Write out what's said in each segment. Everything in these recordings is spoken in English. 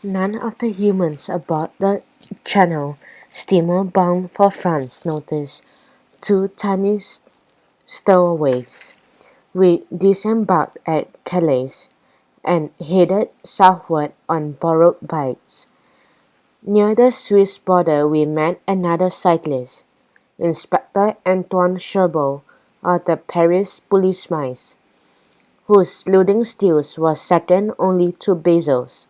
None of the humans aboard the Channel steamer bound for France noticed two tiny stowaways. We disembarked at Calais and headed southward on borrowed bikes. Near the Swiss border we met another cyclist, Inspector Antoine Cherbourg of the Paris Police Mice, whose looting skills was second only to Basil's.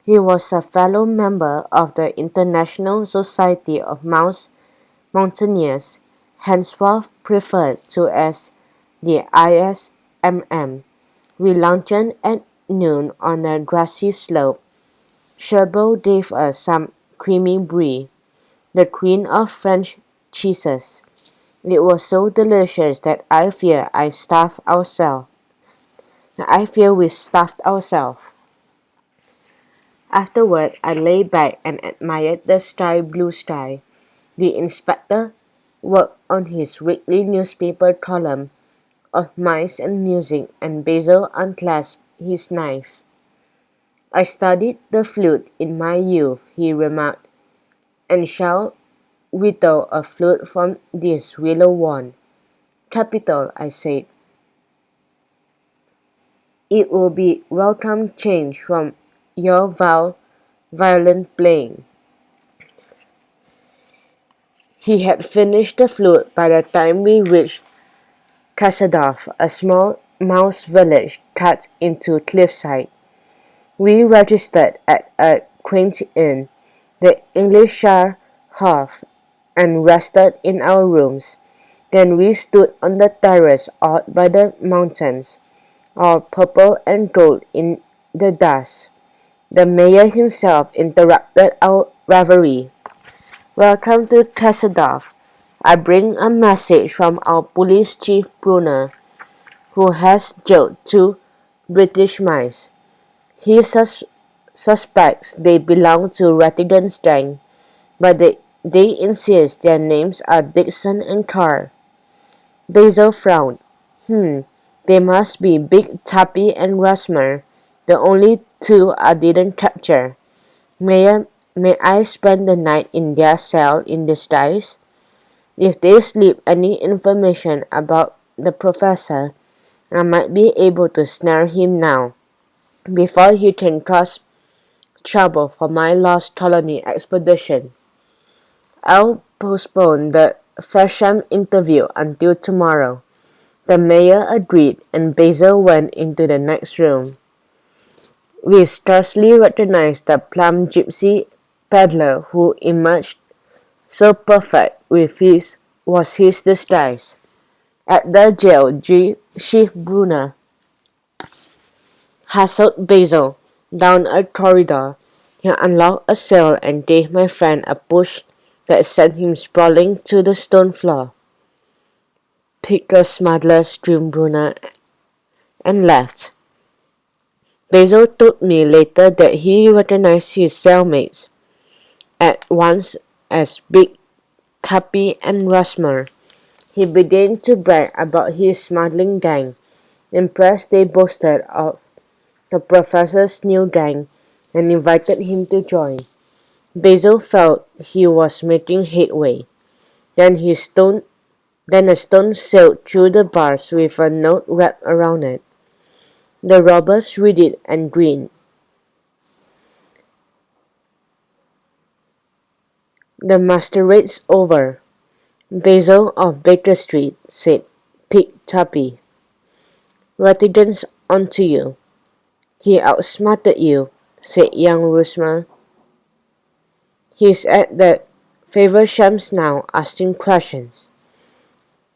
He was a fellow member of the International Society of Mouse Mountaineers, henceforth referred to as the ISMM. We lunched at noon on a grassy slope. Cherbourg gave us some creamy brie, the queen of French cheeses. It was so delicious that I fear we starved ourselves. Afterward, I lay back and admired the sky-blue sky. The inspector worked on his weekly newspaper column of mice and music, and Basil unclasped his knife. "I studied the flute in my youth," he remarked, "and shall whittle a flute from this willow wand." "Capital," I said. "It will be welcome change from your violin playing." He had finished the flute by the time we reached Kassadov, a small mouse village cut into cliffside. We registered at a quaint inn, the Englischer Hof, and rested in our rooms. Then we stood on the terrace out by the mountains, all purple and gold in the dusk. The mayor himself interrupted our reverie. "Welcome to Kassadov. I bring a message from our police chief Brunner, who has jailed two British mice. He suspects they belong to Rattigan's gang, but they insist their names are Dixon and Carr." Basil frowned. They must be Big Tuppy and Rasmer, the only two I didn't capture. May I spend the night in their cell in disguise? If they slip any information about the professor, I might be able to snare him now, before he can cause trouble for my lost colony expedition. I'll postpone the Fesham interview until tomorrow." The mayor agreed, and Basil went into the next room. We scarcely recognized the plump gypsy peddler who emerged so perfect was his disguise. At the jail, Chief Brunner hustled Basil down a corridor. He unlocked a cell and gave my friend a push that sent him sprawling to the stone floor. "Pick a smuggler," screamed Brunner, and left. Basil told me later that he recognized his cellmates at once as Big Tuppy and Rasmer. He began to brag about his smuggling gang. Impressed, they boasted of the professor's new gang and invited him to join. Basil felt he was making headway. Then a stone sailed through the bars with a note wrapped around it. The robbers read it and grinned. "The masquerade's over." "Basil of Baker Street," said Pig Tuppy. "Rattigan's onto you." "He outsmarted you," said young Rusma. "He's at the Favershams now, asking questions."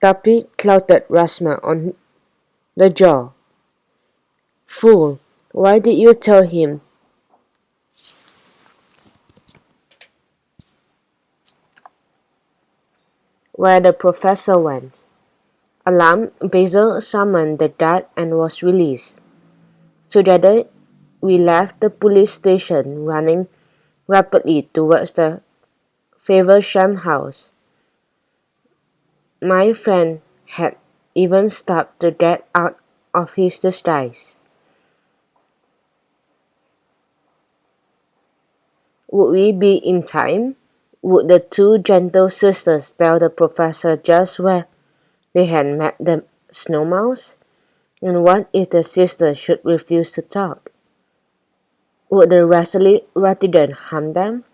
Tuppy clouted Rasma on the jaw. "Fool, why did you tell him?" Where the professor went. Alarmed, Basil summoned the guard and was released. Together, we left the police station, running rapidly towards the Faversham house. My friend had even stopped to get out of his disguise. Would we be in time? Would the two gentle sisters tell the professor just where they had met the snow mouse? And what if the sisters should refuse to talk? Would the resident harm them?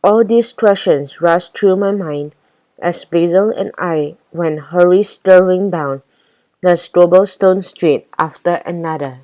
All these questions rushed through my mind as Basil and I went hurriedly strolling down the cobblestone street after another.